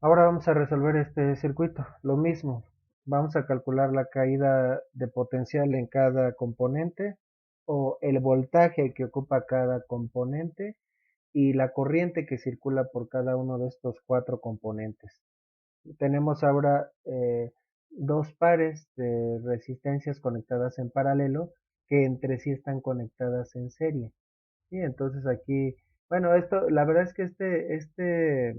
Ahora vamos a resolver este circuito. Lo mismo, vamos a calcular la caída de potencial en cada componente o el voltaje que ocupa cada componente y la corriente que circula por cada uno de estos cuatro componentes. Tenemos ahora dos pares de resistencias conectadas en paralelo que entre sí están conectadas en serie. Y entonces aquí, bueno, esto, la verdad es que este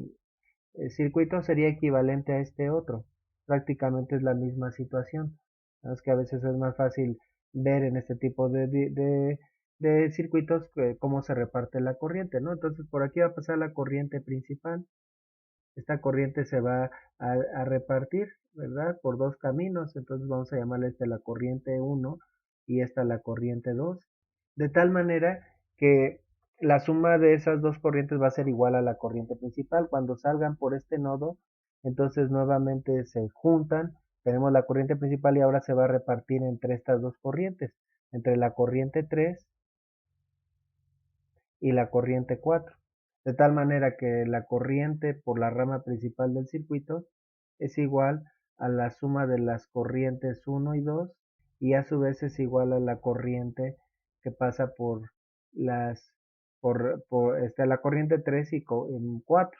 circuito sería equivalente a este otro. Prácticamente es la misma situación. Es que a veces es más fácil ver en este tipo de circuitos cómo se reparte la corriente, ¿no? Entonces por aquí va a pasar la corriente principal. Esta corriente se va a repartir, ¿verdad? Por dos caminos. Entonces vamos a llamarle esta la corriente uno y esta la corriente 2. De tal manera que la suma de esas dos corrientes va a ser igual a la corriente principal. Cuando salgan por este nodo, entonces nuevamente se juntan. Tenemos la corriente principal y ahora se va a repartir entre estas dos corrientes, entre la corriente 3 y la corriente 4. De tal manera que la corriente por la rama principal del circuito es igual a la suma de las corrientes 1 y 2 y a su vez es igual a la corriente que pasa por las la corriente 3 y 4,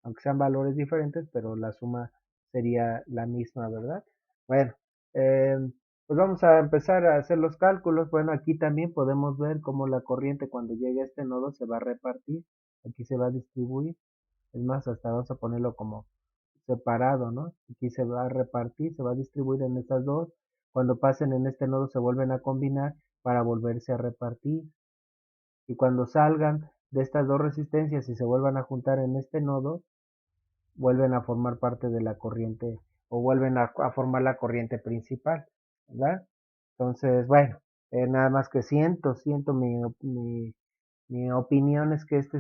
aunque sean valores diferentes, pero la suma sería la misma, ¿verdad? Bueno, eh, pues vamos a empezar a hacer los cálculos. Bueno, aquí también podemos ver cómo la corriente cuando llegue a este nodo se va a repartir, aquí se va a distribuir. Es más, hasta vamos a ponerlo como separado, ¿no? Aquí se va a repartir, se va a distribuir en estas dos. Cuando pasen en este nodo se vuelven a combinar para volverse a repartir. Y cuando salgan de estas dos resistencias y se vuelvan a juntar en este nodo, vuelven a formar parte de la corriente o vuelven a formar la corriente principal, ¿verdad? Entonces, bueno, nada más que siento mi opinión es que este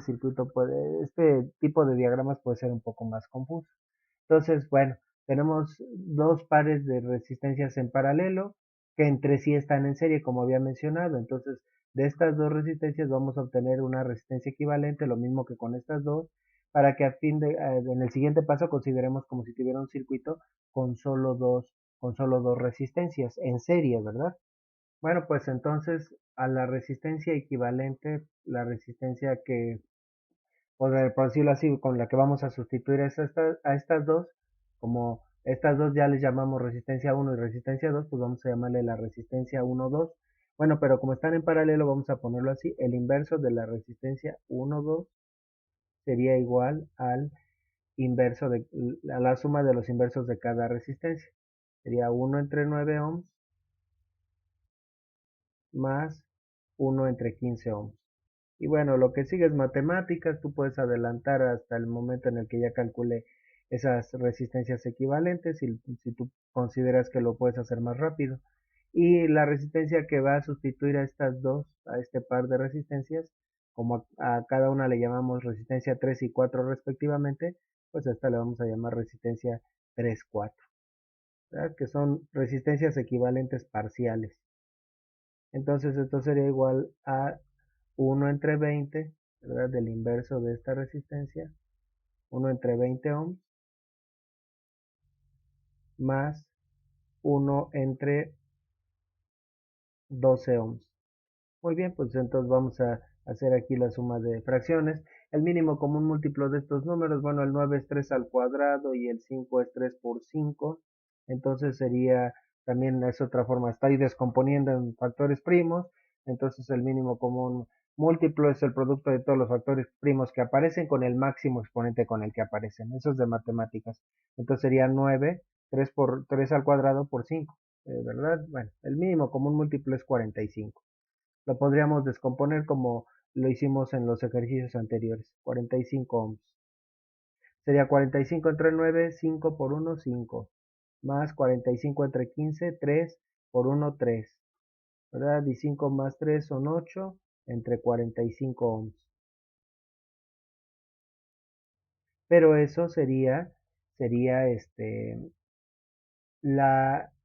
tipo de diagramas puede ser un poco más confuso. Entonces, bueno, tenemos dos pares de resistencias en paralelo que entre sí están en serie, como había mencionado. Entonces, de estas dos resistencias vamos a obtener una resistencia equivalente, lo mismo que con estas dos, para que en el siguiente paso consideremos como si tuviera un circuito con solo dos resistencias en serie, ¿verdad? Bueno, pues entonces a la resistencia equivalente, la resistencia que por decirlo así, con la que vamos a sustituir a estas dos, como estas dos ya les llamamos resistencia 1 y resistencia 2, pues vamos a llamarle la resistencia 1, 2. Bueno, pero como están en paralelo, vamos a ponerlo así, el inverso de la resistencia 1, 2 sería igual a la suma de los inversos de cada resistencia. Sería 1 entre 9 ohms más 1 entre 15 ohms. Y bueno, lo que sigue es matemáticas, tú puedes adelantar hasta el momento en el que ya calcule esas resistencias equivalentes, si tú consideras que lo puedes hacer más rápido. Y la resistencia que va a sustituir a estas dos, a este par de resistencias, como a cada una le llamamos resistencia 3 y 4 respectivamente, pues a esta le vamos a llamar resistencia 3, 4, ¿verdad? Que son resistencias equivalentes parciales. Entonces esto sería igual a 1 entre 20, ¿verdad? Del inverso de esta resistencia, 1 entre 20 ohms, más 1 entre 12 ohms. Muy bien, pues entonces vamos a hacer aquí la suma de fracciones. El mínimo común múltiplo de estos números, bueno, el 9 es 3 al cuadrado y el 5 es 3 por 5. Entonces sería, también es otra forma, estoy descomponiendo en factores primos. Entonces el mínimo común múltiplo es el producto de todos los factores primos que aparecen con el máximo exponente con el que aparecen. Eso es de matemáticas. Entonces sería 9, 3 por 3 al cuadrado por 5. ¿Verdad? Bueno, el mínimo común múltiplo es 45. Lo podríamos descomponer como lo hicimos en los ejercicios anteriores. 45 ohms. Sería 45 entre 9, 5 por 1, 5. Más 45 entre 15, 3 por 1, 3. ¿Verdad? Y 5 más 3 son 8 entre 45 ohms. Pero eso sería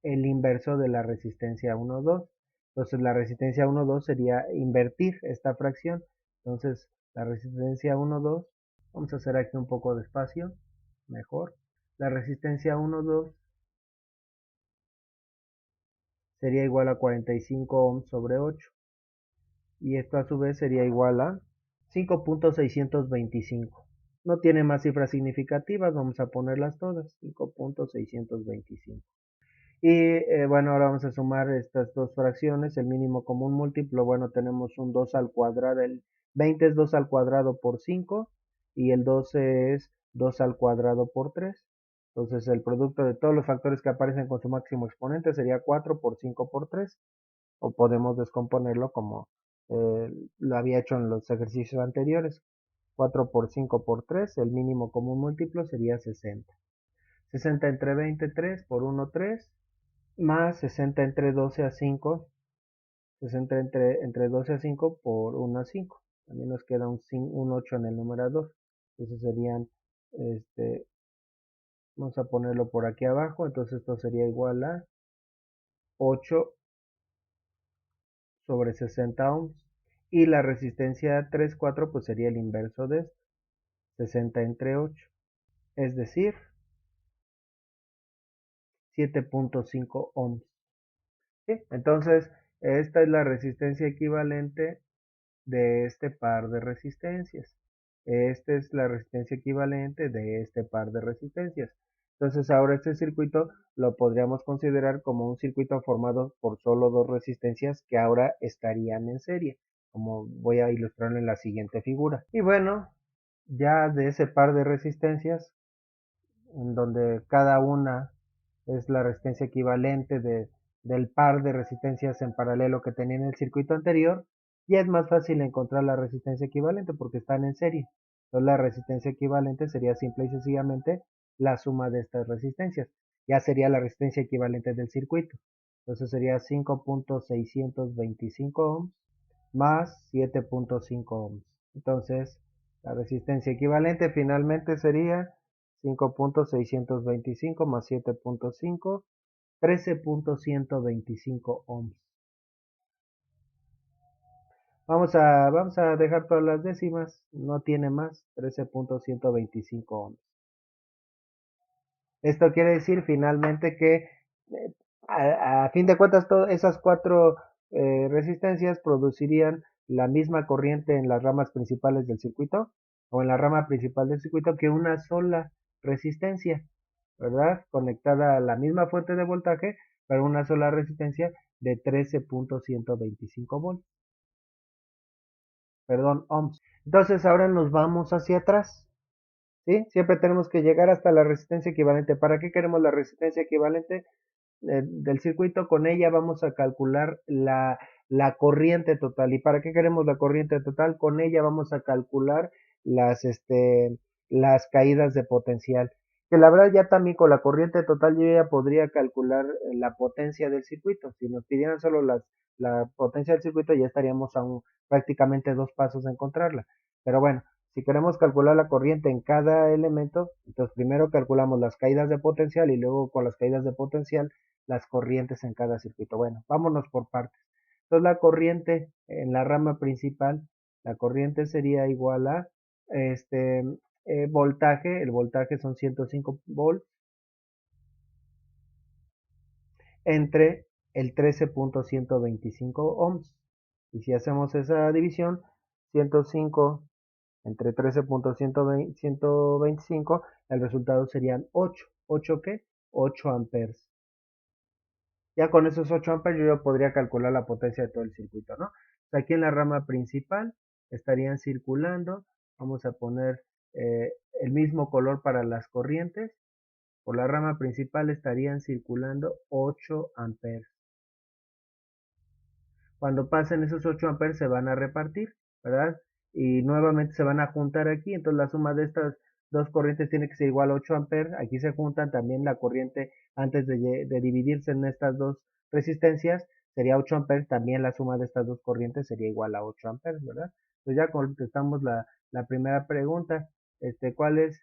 el inverso de la resistencia 1, 2. Entonces la resistencia 1, 2 sería invertir esta fracción. Entonces la resistencia 1, 2, vamos a hacer aquí un poco de espacio, mejor. La resistencia 1, 2 sería igual a 45 ohms sobre 8. Y esto a su vez sería igual a 5.625. No tiene más cifras significativas, vamos a ponerlas todas, 5.625. Y bueno, ahora vamos a sumar estas dos fracciones, el mínimo común múltiplo, bueno, tenemos un 2 al cuadrado, el 20 es 2 al cuadrado por 5 y el 12 es 2 al cuadrado por 3. Entonces el producto de todos los factores que aparecen con su máximo exponente sería 4 por 5 por 3, o podemos descomponerlo como lo había hecho en los ejercicios anteriores. 4 por 5 por 3, el mínimo común múltiplo sería 60. 60 entre 20, 3 por 1, 3, más 60 entre 12 a 5, 60 entre 12 a 5 por 1 a 5. También nos queda un 8 en el numerador. Entonces serían, vamos a ponerlo por aquí abajo, entonces esto sería igual a 8 sobre 60 ohms. Y la resistencia 3, 4 pues sería el inverso de esto, 60 entre 8. Es decir, 7.5 ohms. ¿Sí? Entonces, esta es la resistencia equivalente de este par de resistencias. Esta es la resistencia equivalente de este par de resistencias. Entonces, ahora este circuito lo podríamos considerar como un circuito formado por solo dos resistencias que ahora estarían en serie, como voy a ilustrarlo en la siguiente figura. Y bueno, ya de ese par de resistencias, en donde cada una es la resistencia equivalente del par de resistencias en paralelo que tenía en el circuito anterior, ya es más fácil encontrar la resistencia equivalente porque están en serie. Entonces la resistencia equivalente sería simple y sencillamente la suma de estas resistencias. Ya sería la resistencia equivalente del circuito. Entonces sería 5.625 ohms más 7.5 ohms. Entonces la resistencia equivalente finalmente sería 5.625 más 7.5, 13.125 ohms. Vamos a dejar todas las décimas, no tiene más, 13.125 ohms. Esto quiere decir finalmente que a fin de cuentas todas esas cuatro resistencias producirían la misma corriente en las ramas principales del circuito o en la rama principal del circuito que una sola resistencia, ¿verdad? Conectada a la misma fuente de voltaje, pero una sola resistencia de 13.125 volts, perdón, ohms. Entonces ahora nos vamos hacia atrás, ¿sí? Siempre tenemos que llegar hasta la resistencia equivalente. ¿Para qué queremos la resistencia equivalente del circuito? Con ella vamos a calcular la corriente total. ¿Y para qué queremos la corriente total? Con ella vamos a calcular las, las caídas de potencial. Que la verdad ya también con la corriente total yo ya podría calcular la potencia del circuito. Si nos pidieran solo la potencia del circuito ya estaríamos a prácticamente dos pasos de encontrarla. Pero bueno, si queremos calcular la corriente en cada elemento, entonces primero calculamos las caídas de potencial y luego con las caídas de potencial las corrientes en cada circuito. Bueno, vámonos por partes. Entonces la corriente en la rama principal, la corriente sería igual a este voltaje, el voltaje son 105 volts, entre el 13.125 ohms. Y si hacemos esa división, 105 entre 13.125, el resultado serían 8. ¿8 qué? 8 amperes. Ya con esos 8 amperes yo ya podría calcular la potencia de todo el circuito, ¿no? Aquí en la rama principal estarían circulando, vamos a poner el mismo color para las corrientes, por la rama principal estarían circulando 8 amperes. Cuando pasen esos 8 amperes se van a repartir, ¿verdad? Y nuevamente se van a juntar aquí, entonces la suma de estas dos corrientes tiene que ser igual a 8 amperes. Aquí se juntan también la corriente antes de dividirse en estas dos resistencias, sería 8 amperes, también la suma de estas dos corrientes sería igual a 8 amperes, ¿verdad? Entonces ya contestamos la primera pregunta, ¿cuál es?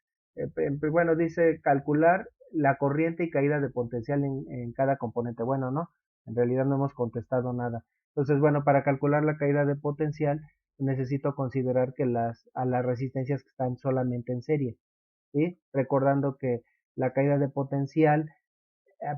Bueno, dice calcular la corriente y caída de potencial en cada componente. Bueno, no, en realidad no hemos contestado nada. Entonces, bueno, para calcular la caída de potencial necesito considerar que a las resistencias que están solamente en serie. ¿sí? Recordando que la caída de potencial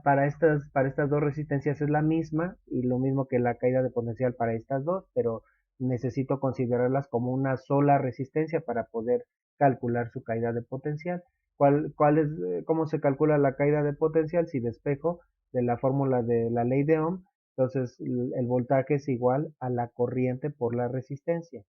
para estas dos resistencias es la misma y lo mismo que la caída de potencial para estas dos, pero necesito considerarlas como una sola resistencia para poder calcular su caída de potencial. ¿Cómo se calcula la caída de potencial? Si despejo de la fórmula de la ley de Ohm, entonces el voltaje es igual a la corriente por la resistencia,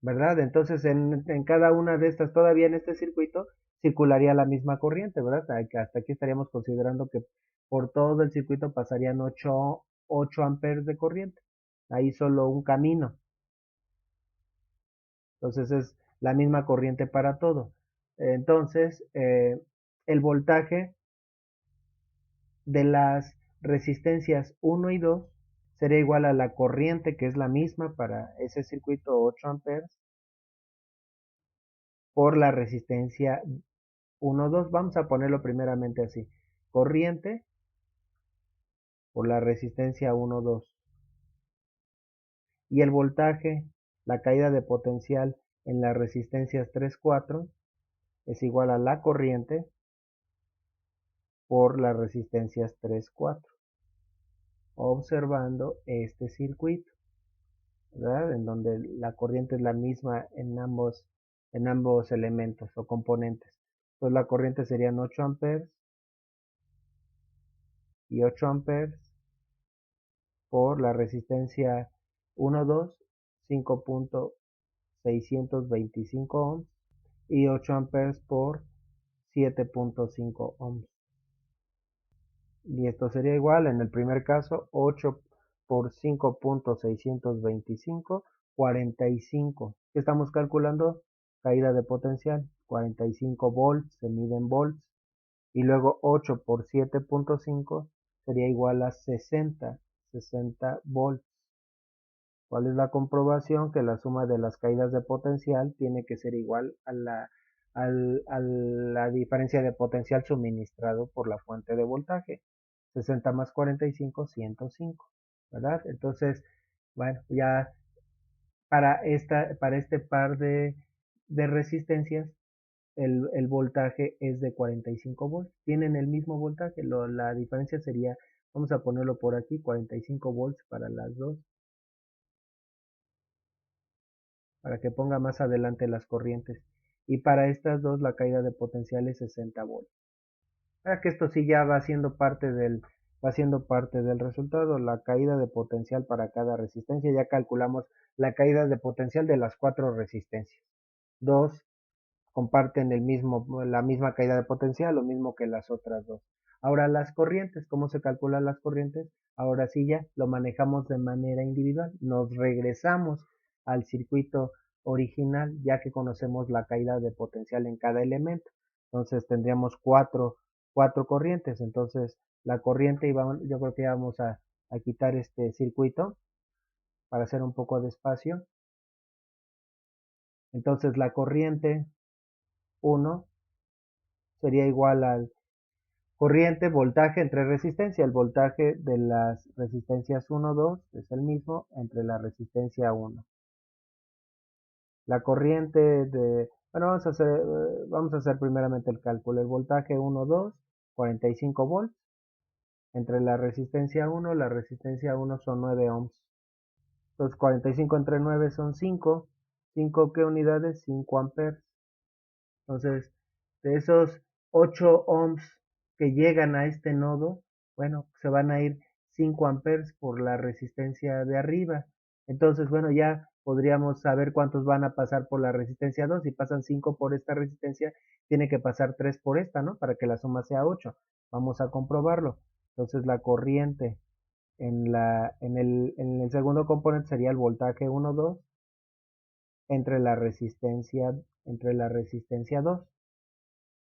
¿verdad? Entonces en cada una de estas, todavía en este circuito, circularía la misma corriente, ¿verdad? Hasta aquí estaríamos considerando que por todo el circuito pasarían 8 amperes de corriente. Ahí solo un camino. Entonces es la misma corriente para todo. Entonces, el voltaje de las resistencias 1 y 2 sería igual a la corriente, que es la misma para ese circuito 8 amperes, por la resistencia 1, 2. Vamos a ponerlo primeramente así. Corriente por la resistencia 1, 2. Y el voltaje, la caída de potencial en las resistencias 3, 4 es igual a la corriente por las resistencias 3, 4. Observando este circuito, ¿verdad? En donde la corriente es la misma en ambos elementos o componentes. Entonces la corriente serían 8 amperes y 8 amperes por la resistencia 1, 2, 5.625 ohms y 8 amperes por 7.5 ohms. Y esto sería igual en el primer caso 8 por 5.625, 45. ¿Qué estamos calculando? Caída de potencial, 45 volts, se mide en volts. Y luego 8 por 7.5 sería igual a 60 volts. ¿Cuál es la comprobación? Que la suma de las caídas de potencial tiene que ser igual a la diferencia de potencial suministrado por la fuente de voltaje. 60 más 45, 105, ¿verdad? Entonces, bueno, ya para este par de resistencias, el voltaje es de 45 volts. Tienen el mismo voltaje, la diferencia sería, vamos a ponerlo por aquí, 45 volts para las dos, para que ponga más adelante las corrientes. Y para estas dos la caída de potencial es 60 volts. Para que esto sí ya va siendo parte del resultado, la caída de potencial para cada resistencia. Ya calculamos la caída de potencial de las 4 resistencias. Dos comparten la misma caída de potencial, lo mismo que las otras dos. Ahora las corrientes, ¿cómo se calculan las corrientes? Ahora sí ya lo manejamos de manera individual. Nos regresamos al circuito original ya que conocemos la caída de potencial en cada elemento. Entonces tendríamos cuatro corrientes. Entonces la corriente, yo creo que vamos a quitar este circuito para hacer un poco de espacio. Entonces la corriente 1 sería igual al corriente, voltaje entre resistencia. El voltaje de las resistencias 1, 2 es el mismo entre la resistencia 1. La corriente bueno, vamos a hacer primeramente el cálculo. El voltaje 1, 2, 45 volts. Entre la resistencia 1 son 9 ohms. Entonces 45 entre 9 son 5. ¿5 qué unidades? 5 amperes. Entonces, de esos 8 ohms que llegan a este nodo, bueno, se van a ir 5 amperes por la resistencia de arriba. Entonces, bueno, ya podríamos saber cuántos van a pasar por la resistencia 2. Si pasan 5 por esta resistencia, tiene que pasar 3 por esta, ¿no? Para que la suma sea 8. Vamos a comprobarlo. Entonces, la corriente en el segundo componente sería el voltaje 1, 2 entre entre la resistencia 2.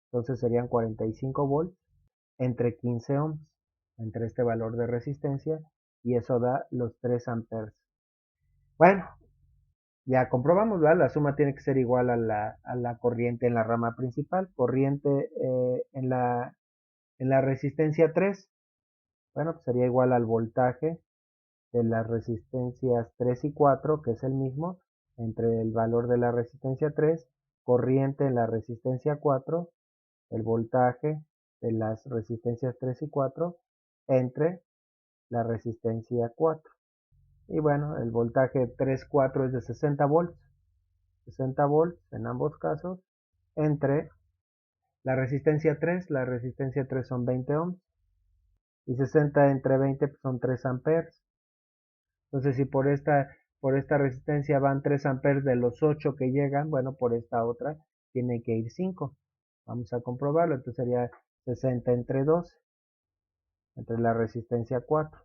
Entonces serían 45 volts entre 15 ohms, entre este valor de resistencia, y eso da los 3 amperes. Bueno, ya comprobamos, ¿verdad? La suma tiene que ser igual a la corriente en la rama principal, corriente en la resistencia 3, bueno, pues sería igual al voltaje de las resistencias 3 y 4, que es el mismo, entre el valor de la resistencia 3, corriente en la resistencia 4 el voltaje de las resistencias 3 y 4 entre la resistencia 4. Y bueno, el voltaje 3, 4 es de 60 volts. 60 volts en ambos casos entre la resistencia 3 son 20 ohms y 60 entre 20 pues son 3 amperes. Entonces si por esta resistencia van 3 amperes de los 8 que llegan, bueno, por esta otra tiene que ir 5. Vamos a comprobarlo, entonces sería 60 entre 12, entre la resistencia 4,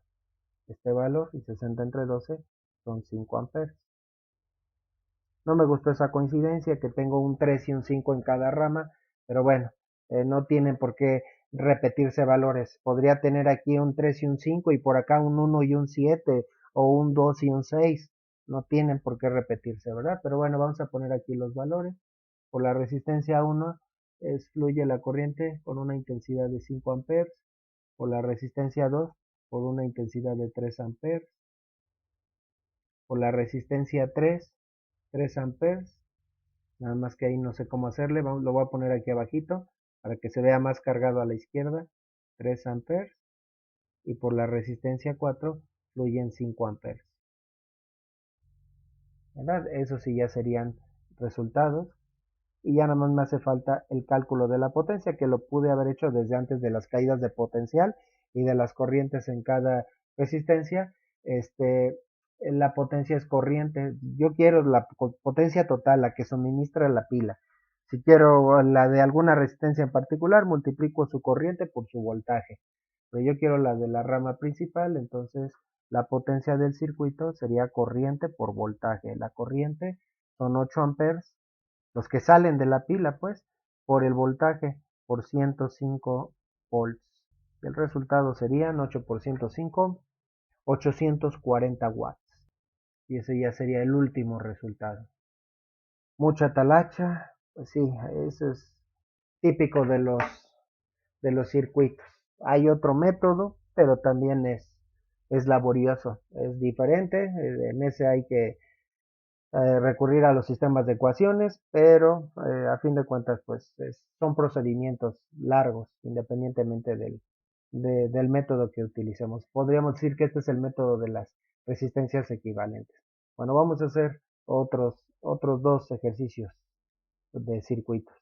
este valor, y 60 entre 12 son 5 amperes. No me gustó esa coincidencia, que tengo un 3 y un 5 en cada rama, pero bueno, no tienen por qué repetirse valores. Podría tener aquí un 3 y un 5 y por acá un 1 y un 7 o un 2 y un 6. No tienen por qué repetirse, ¿verdad? Pero bueno, vamos a poner aquí los valores. Por la resistencia 1 fluye la corriente con una intensidad de 5 amperes. Por la resistencia 2 por una intensidad de 3 amperes. Por la resistencia 3 amperes. Nada más que ahí no sé cómo hacerle, lo voy a poner aquí abajito para que se vea más cargado a la izquierda, 3 amperes, y por la resistencia 4 fluyen 5 amperes, ¿verdad? Eso sí ya serían resultados, y ya nada más me hace falta el cálculo de la potencia, que lo pude haber hecho desde antes de las caídas de potencial y de las corrientes en cada resistencia. La potencia es corriente. Yo quiero la potencia total, la que suministra la pila. Si quiero la de alguna resistencia en particular, multiplico su corriente por su voltaje. Pero yo quiero la de la rama principal, entonces la potencia del circuito sería corriente por voltaje. La corriente son 8 amperes, los que salen de la pila, pues, por el voltaje, por 105 volts. El resultado serían 8 por 105, 840 watts. Y ese ya sería el último resultado. Mucha talacha, pues sí, eso es típico de los circuitos. Hay otro método, pero también es laborioso, es diferente. En ese hay que recurrir a los sistemas de ecuaciones, pero a fin de cuentas, pues son procedimientos largos, independientemente del método que utilicemos. Podríamos decir que este es el método de las resistencias equivalentes. Bueno, vamos a hacer otros dos ejercicios de circuitos.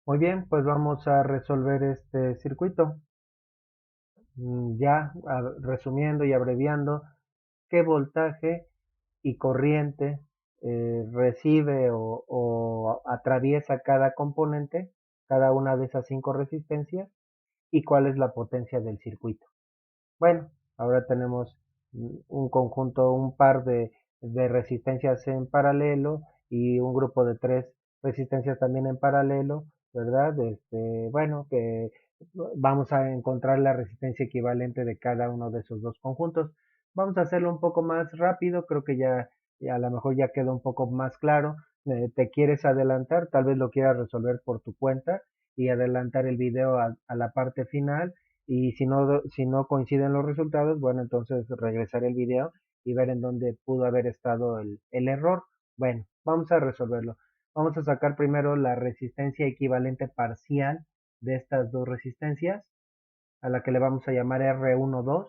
Muy bien, pues vamos a resolver este circuito. Ya resumiendo y abreviando, ¿qué voltaje y corriente recibe o atraviesa cada componente, cada una de esas 5 resistencias, y cuál es la potencia del circuito? Bueno, ahora tenemos un conjunto, un par de resistencias en paralelo y un grupo de 3 resistencias también en paralelo, ¿verdad? Bueno, que vamos a encontrar la resistencia equivalente de cada uno de esos dos conjuntos. Vamos a hacerlo un poco más rápido, creo que ya a lo mejor ya quedó un poco más claro. Te quieres adelantar, tal vez lo quieras resolver por tu cuenta y adelantar el video a la parte final, y si no coinciden los resultados, bueno, entonces regresar el video y ver en dónde pudo haber estado el error. Bueno, vamos a resolverlo. Vamos a sacar primero la resistencia equivalente parcial de estas dos resistencias, a la que le vamos a llamar R12,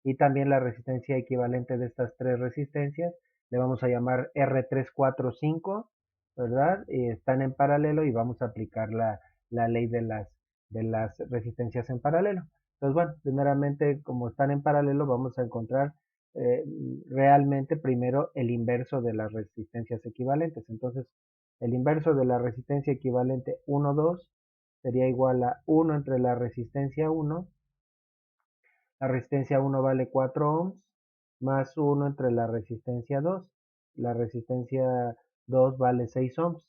y también la resistencia equivalente de estas tres resistencias, le vamos a llamar R345, ¿verdad? Y están en paralelo y vamos a aplicar la ley de las resistencias en paralelo. Entonces, bueno, primeramente, como están en paralelo, vamos a encontrar eh, realmente primero el inverso de las resistencias equivalentes. Entonces, el inverso de la resistencia equivalente 1, 2 sería igual a 1 entre la resistencia 1. La resistencia 1 vale 4 ohms, más 1 entre la resistencia 2. La resistencia 2 vale 6 ohms.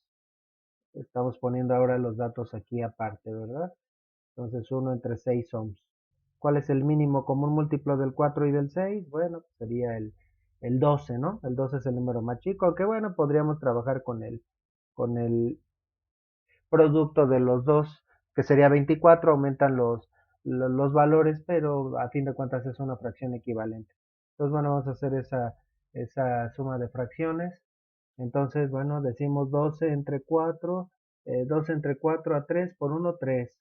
Estamos poniendo ahora los datos aquí aparte, ¿verdad? Entonces 1 entre 6 ohms. ¿Cuál es el mínimo común múltiplo del 4 y del 6? Bueno, sería el 12, ¿no? El 12 es el número más chico, aunque bueno, podríamos trabajar con el producto de los dos, que sería 24, aumentan los valores, pero a fin de cuentas es una fracción equivalente. Entonces, bueno, vamos a hacer esa suma de fracciones. Entonces, bueno, decimos 12 entre 4, 12 entre 4 a 3 por 1, 3.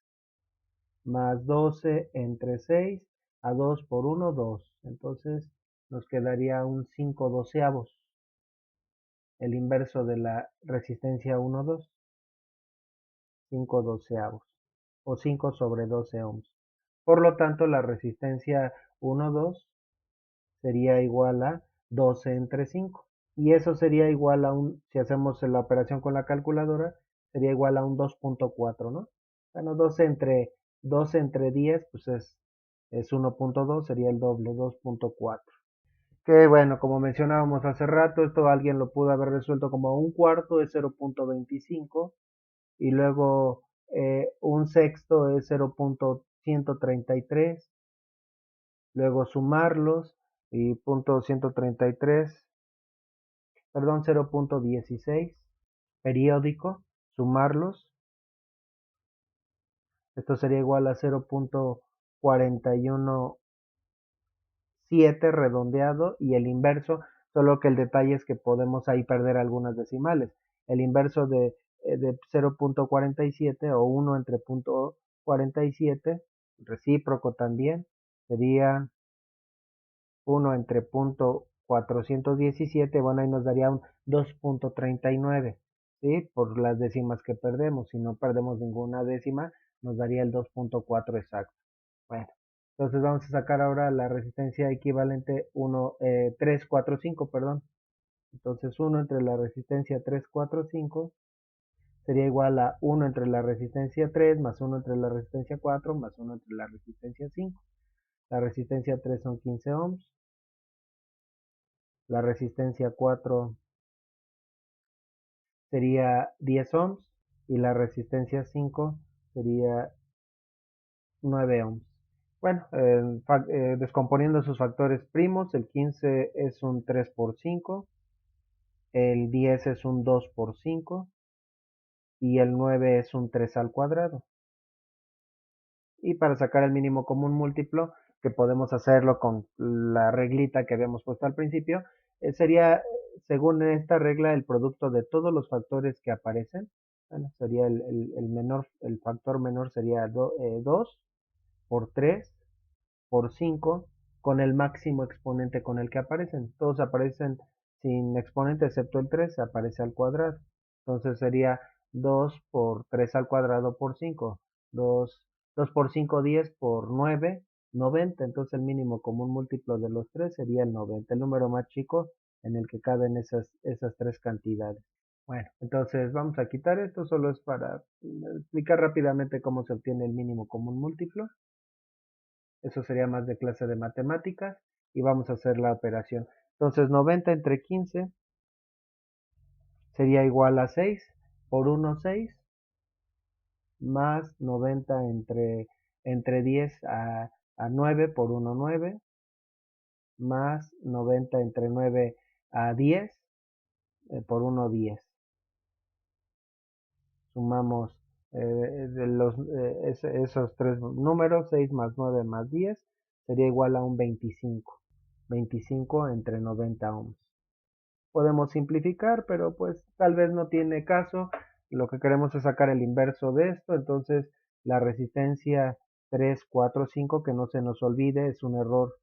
más 12 entre 6, a 2 por 1, 2. Entonces nos quedaría un 5 doceavos, el inverso de la resistencia 1, 2, 5 doceavos, o 5 sobre 12 ohms. Por lo tanto, la resistencia 1, 2 sería igual a 12 entre 5. Y eso sería igual a si hacemos la operación con la calculadora, sería igual a un 2.4, ¿no? Bueno, 12 entre 10, pues es 1.2, sería el doble, 2.4. Que bueno, como mencionábamos hace rato, esto alguien lo pudo haber resuelto como un cuarto es 0.25 y luego un sexto es 0.133, luego sumarlos y punto 133, perdón, 0.16 periódico, sumarlos, esto sería igual a 0.417 redondeado y el inverso, solo que el detalle es que podemos ahí perder algunas decimales. El inverso de 0.47 o 1 entre 0.47, recíproco también, sería 1 entre 0.417, bueno, ahí nos daría un 2.39, ¿sí? Por las décimas que perdemos. Si no perdemos ninguna décima, nos daría el 2.4 exacto. Bueno, entonces vamos a sacar ahora la resistencia equivalente 345, perdón. Entonces 1 entre la resistencia 345 sería igual a 1 entre la resistencia 3 más 1 entre la resistencia 4 más 1 entre la resistencia 5. La resistencia 3 son 15 ohms. La resistencia 4 sería 10 ohms y la resistencia 5 sería 9 ohms. Bueno, descomponiendo sus factores primos, el 15 es un 3 por 5, el 10 es un 2 por 5 y el 9 es un 3 al cuadrado. Y para sacar el mínimo común múltiplo, que podemos hacerlo con la reglita que habíamos puesto al principio, sería, según esta regla, el producto de todos los factores que aparecen. Bueno, sería el factor menor sería 2 por 3 por 5 con el máximo exponente con el que aparecen. Todos aparecen sin exponente excepto el 3, aparece al cuadrado. Entonces sería 2 por 3 al cuadrado por 5. 2 por 5, 10 por 9, 90. Entonces el mínimo común múltiplo de los tres sería el 90, el número más chico en el que caben esas tres cantidades. Bueno, entonces vamos a quitar esto, solo es para explicar rápidamente cómo se obtiene el mínimo común múltiplo. Eso sería más de clase de matemáticas y vamos a hacer la operación. Entonces 90 entre 15 sería igual a 6 por 1, 6 más 90 entre 10 a 9 por 1, 9 más 90 entre 9 a 10 por 1, 10. Sumamos esos tres números, 6 más 9 más 10, sería igual a un 25. 25 entre 90 ohms. Podemos simplificar, pero pues tal vez no tiene caso. Lo que queremos es sacar el inverso de esto, entonces la resistencia 3, 4, 5, que no se nos olvide, es un error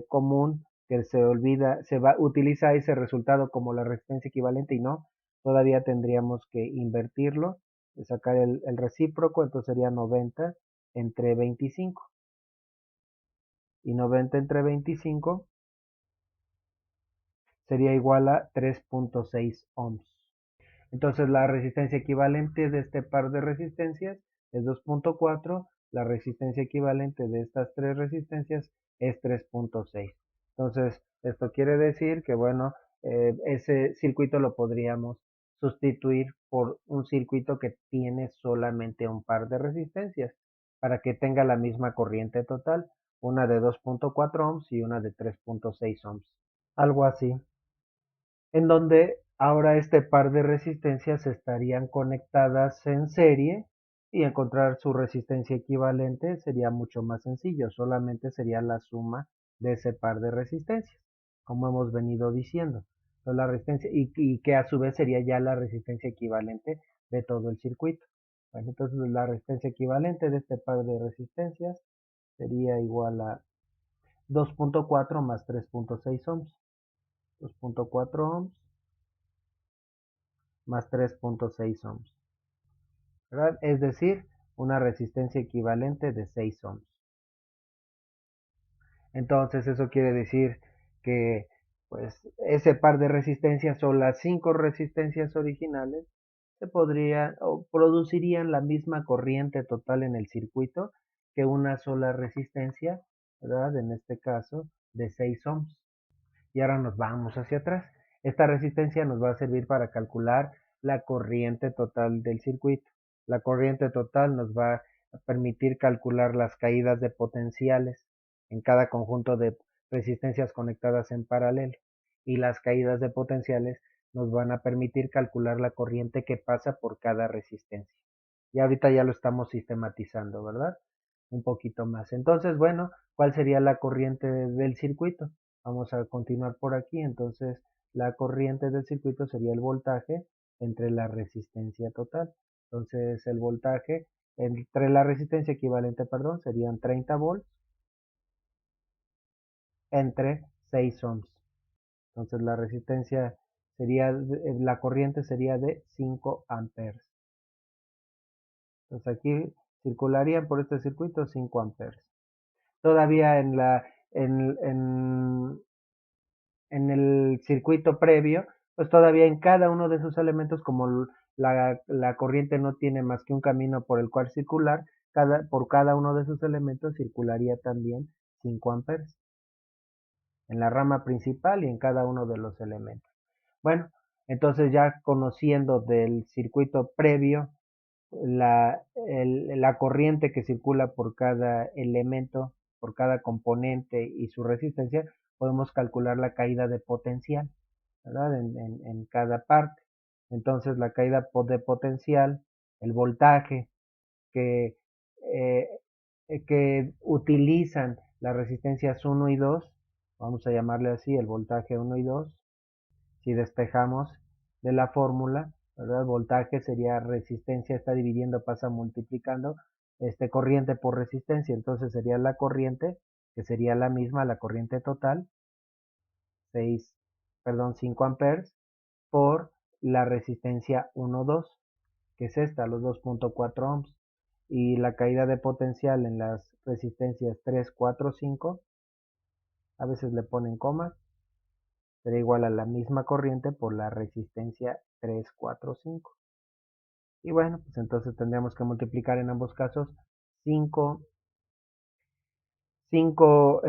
común que se olvida, utiliza ese resultado como la resistencia equivalente y no, todavía tendríamos que invertirlo, sacar el recíproco, entonces sería 90 entre 25 y 90 entre 25 sería igual a 3.6 ohms. Entonces la resistencia equivalente de este par de resistencias es 2.4, la resistencia equivalente de estas tres resistencias es 3.6. Entonces esto quiere decir que bueno, ese circuito lo podríamos sustituir por un circuito que tiene solamente un par de resistencias para que tenga la misma corriente total, una de 2.4 ohms y una de 3.6 ohms. Algo así, en donde ahora este par de resistencias estarían conectadas en serie y encontrar su resistencia equivalente sería mucho más sencillo, solamente sería la suma de ese par de resistencias, como hemos venido diciendo. Entonces, la resistencia y que a su vez sería ya la resistencia equivalente de todo el circuito. Bueno, entonces la resistencia equivalente de este par de resistencias sería igual a 2.4 más 3.6 ohms. 2.4 ohms más 3.6 ohms, ¿verdad? Es decir, una resistencia equivalente de 6 ohms. Entonces eso quiere decir que pues ese par de resistencias o las 5 resistencias originales se podría o producirían la misma corriente total en el circuito que una sola resistencia, ¿verdad? En este caso de 6 ohms. Y ahora nos vamos hacia atrás. Esta resistencia nos va a servir para calcular la corriente total del circuito. La corriente total nos va a permitir calcular las caídas de potenciales en cada conjunto de resistencias conectadas en paralelo. Y las caídas de potenciales nos van a permitir calcular la corriente que pasa por cada resistencia. Y ahorita ya lo estamos sistematizando, ¿verdad? Un poquito más. Entonces, bueno, ¿cuál sería la corriente del circuito? Vamos a continuar por aquí. Entonces, la corriente del circuito sería el voltaje entre la resistencia total. Entonces, el voltaje entre la resistencia equivalente, perdón, serían 30 volts entre 6 ohms. Entonces, la resistencia sería, la corriente sería de 5 amperes. Entonces, aquí circularían por este circuito 5 amperes. Todavía en, en, en el circuito previo, pues todavía en cada uno de sus elementos, como la corriente no tiene más que un camino por el cual circular, por cada uno de sus elementos circularía también 5 amperes en la rama principal y en cada uno de los elementos. Bueno, entonces ya conociendo del circuito previo la corriente que circula por cada elemento, por cada componente y su resistencia, podemos calcular la caída de potencial, ¿verdad? En cada parte. Entonces la caída de potencial, el voltaje que, eh, que utilizan las resistencias 1 y 2, vamos a llamarle así, el voltaje 1 y 2, si despejamos de la fórmula, ¿verdad? Voltaje sería resistencia, está dividiendo, pasa multiplicando, corriente por resistencia, entonces sería la corriente, que sería la misma, la corriente total, 5 amperes, por la resistencia 1, 2, que es esta, los 2.4 ohms, y la caída de potencial en las resistencias 3, 4, 5, a veces le ponen coma, será igual a la misma corriente por la resistencia 3, 4, 5. Y bueno, pues entonces tendríamos que multiplicar en ambos casos 5, 5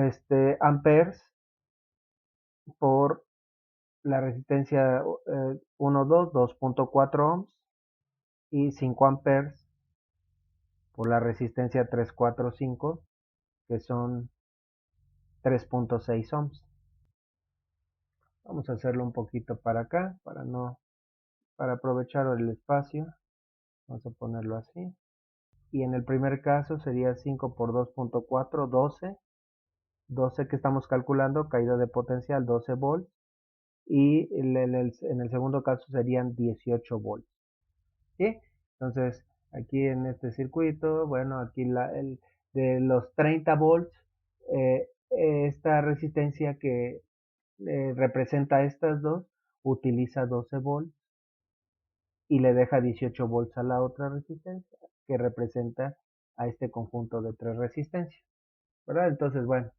amperes por la resistencia 1, 2, 2.4 ohms y 5 amperes por la resistencia 3, 4, 5, que son 3.6 ohms. Vamos a hacerlo un poquito para acá, para aprovechar el espacio. Vamos a ponerlo así. Y en el primer caso sería 5 por 2.4, 12. 12 que estamos calculando, caída de potencial 12 volts. Y en el segundo caso serían 18 volts. ¿Sí? Entonces, aquí en este circuito, bueno, aquí de los 30 volts, esta resistencia que representa estas dos, utiliza 12 volts y le deja 18 volts a la otra resistencia, que representa a este conjunto de tres resistencias, ¿verdad? Entonces, bueno,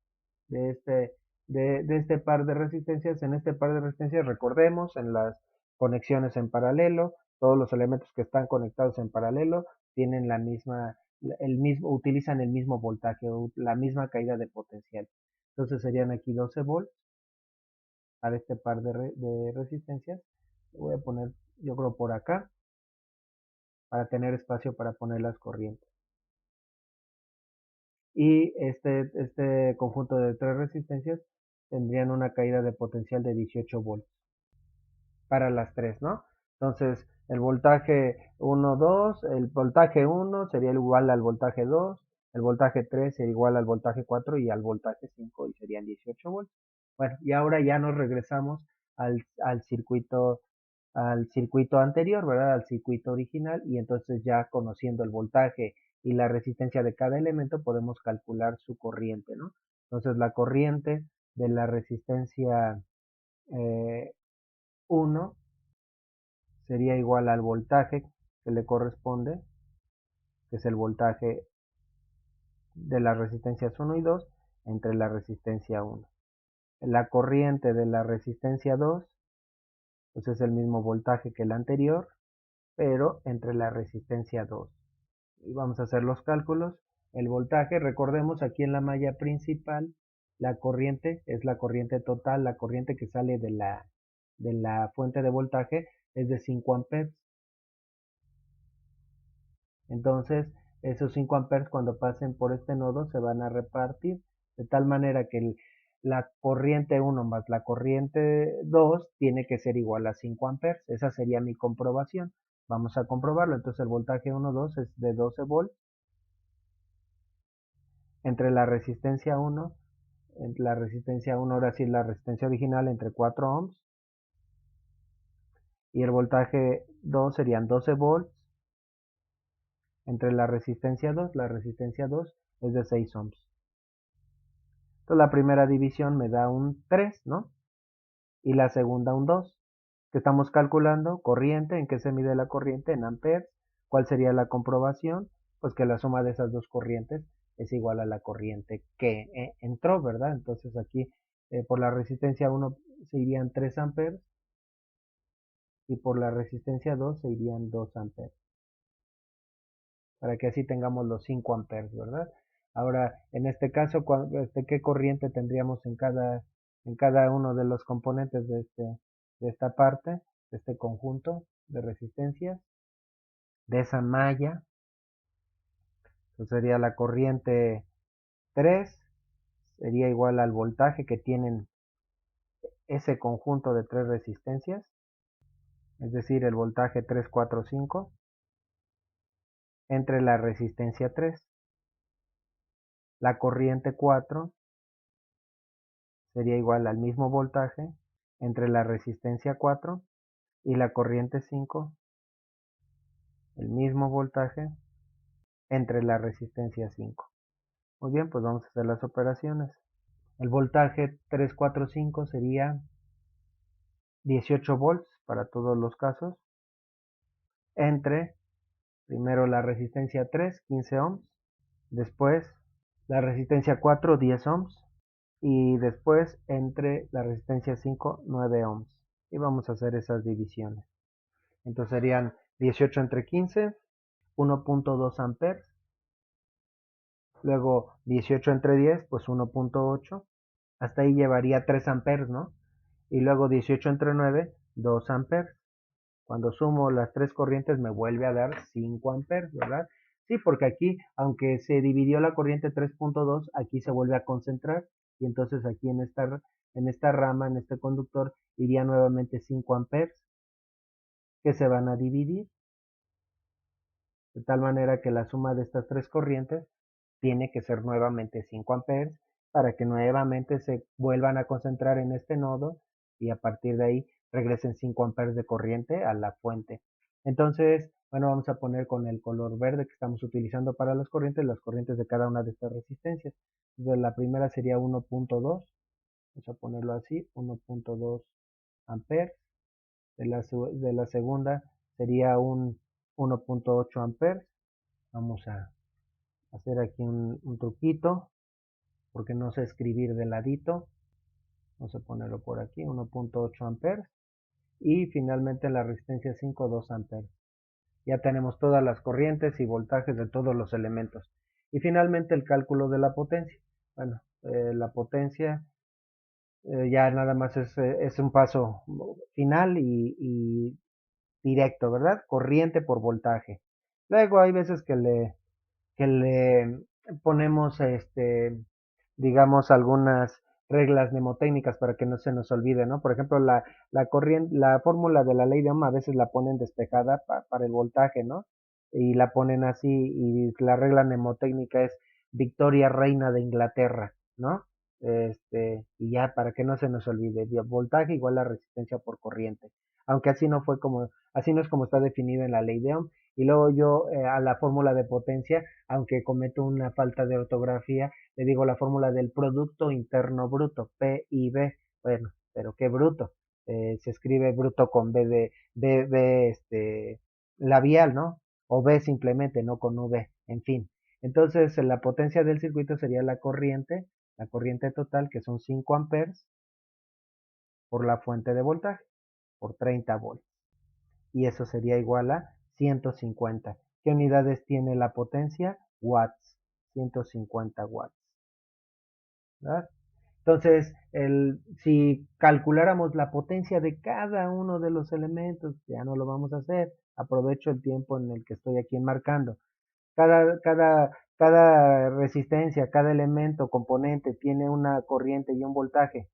de este, de este par de resistencias, en este par de resistencias, recordemos, en las conexiones en paralelo, todos los elementos que están conectados en paralelo tienen utilizan el mismo voltaje o la misma caída de potencial. Entonces serían aquí 12 volts para este par de resistencias. Lo voy a poner, yo creo, por acá, para tener espacio para poner las corrientes. Y este conjunto de tres resistencias tendrían una caída de potencial de 18 volts para las tres, ¿no? Entonces, el voltaje 1, 2, el voltaje 1 sería igual al voltaje 2, el voltaje 3 sería igual al voltaje 4 y al voltaje 5 y serían 18 volts. Bueno, y ahora ya nos regresamos al circuito al circuito anterior, ¿verdad? Al circuito original, y entonces ya conociendo el voltaje y la resistencia de cada elemento podemos calcular su corriente, ¿no? Entonces la corriente de la resistencia 1 sería igual al voltaje que le corresponde, que es el voltaje de las resistencias 1 y 2 entre la resistencia 1. La corriente de la resistencia 2 pues es el mismo voltaje que el anterior, pero entre la resistencia 2. Y vamos a hacer los cálculos. El voltaje, recordemos aquí en la malla principal, la corriente es la corriente total, la corriente que sale de la fuente de voltaje es de 5 amperes. Entonces, esos 5 amperes cuando pasen por este nodo se van a repartir de tal manera que la corriente 1 más la corriente 2 tiene que ser igual a 5 amperes. Esa sería mi comprobación. Vamos a comprobarlo. Entonces el voltaje 1,2 es de 12 volts entre la resistencia 1, ahora sí la resistencia original entre 4 ohms, y el voltaje 2 serían 12 volts entre la resistencia 2 es de 6 ohms. Entonces la primera división me da un 3, ¿no? Y la segunda un 2. Que estamos calculando corriente, ¿en qué se mide la corriente? En amperes. ¿Cuál sería la comprobación? Pues que la suma de esas dos corrientes es igual a la corriente que entró, ¿verdad? Entonces aquí por la resistencia 1 se irían 3 amperes y por la resistencia 2 se irían 2 amperes. Para que así tengamos los 5 amperes, ¿verdad? Ahora, en este caso, ¿qué corriente tendríamos en cada uno de los componentes de esta parte, de este conjunto de resistencias, de esa malla? Entonces sería la corriente 3, sería igual al voltaje que tienen ese conjunto de tres resistencias, es decir, el voltaje 3, 4, 5, entre la resistencia 3. La corriente 4 sería igual al mismo voltaje entre la resistencia 4 y la corriente 5, el mismo voltaje entre la resistencia 5. Muy bien, pues vamos a hacer las operaciones. El voltaje 345 sería 18 volts para todos los casos entre primero la resistencia 3, 15 ohms, después la resistencia 4, 10 ohms, y después entre la resistencia 5, 9 ohms. Y vamos a hacer esas divisiones. Entonces serían 18 entre 15, 1.2 amperes. Luego 18 entre 10, pues 1.8. Hasta ahí llevaría 3 amperes, ¿no? Y luego 18 entre 9, 2 amperes. Cuando sumo las tres corrientes me vuelve a dar 5 amperes, ¿verdad? Sí, porque aquí, aunque se dividió la corriente 3.2, aquí se vuelve a concentrar. Y entonces aquí en esta rama, en este conductor, iría nuevamente 5 amperes que se van a dividir. De tal manera que la suma de estas tres corrientes tiene que ser nuevamente 5 amperes para que nuevamente se vuelvan a concentrar en este nodo y a partir de ahí regresen 5 amperes de corriente a la fuente. Entonces, bueno, vamos a poner con el color verde que estamos utilizando para las corrientes de cada una de estas resistencias. Entonces, la primera sería 1.2, vamos a ponerlo así, 1.2 amperes. De la segunda sería un 1.8 amperes. Vamos a hacer aquí un truquito porque no sé escribir de ladito. Vamos a ponerlo por aquí, 1.8 amperes. Y finalmente la resistencia 5, 2 amperes. Ya tenemos todas las corrientes y voltajes de todos los elementos. Y finalmente el cálculo de la potencia. Bueno, la potencia ya nada más es un paso final y directo, ¿verdad? Corriente por voltaje. Luego hay veces que le ponemos digamos algunas reglas mnemotécnicas para que no se nos olvide, ¿no? Por ejemplo, la fórmula de la ley de Ohm a veces la ponen despejada para el voltaje, ¿no? Y la ponen así y la regla mnemotécnica es Victoria Reina de Inglaterra, ¿no? Y ya para que no se nos olvide, voltaje igual a resistencia por corriente. aunque así no es como está definido en la ley de Ohm. Y luego yo a la fórmula de potencia, aunque cometo una falta de ortografía, le digo la fórmula del Producto Interno Bruto, PIB. Bueno, pero qué bruto. Se escribe bruto con B labial, ¿no? O B simplemente, no con V, en fin. Entonces, la potencia del circuito sería la corriente total, que son 5 amperes, por la fuente de voltaje, por 30 volts. Y eso sería igual a 150. ¿Qué unidades tiene la potencia? Watts. 150 watts. ¿Verdad? Entonces, si calculáramos la potencia de cada uno de los elementos, ya no lo vamos a hacer. Aprovecho el tiempo en el que estoy aquí enmarcando. Cada resistencia, cada elemento, componente tiene una corriente y un voltaje.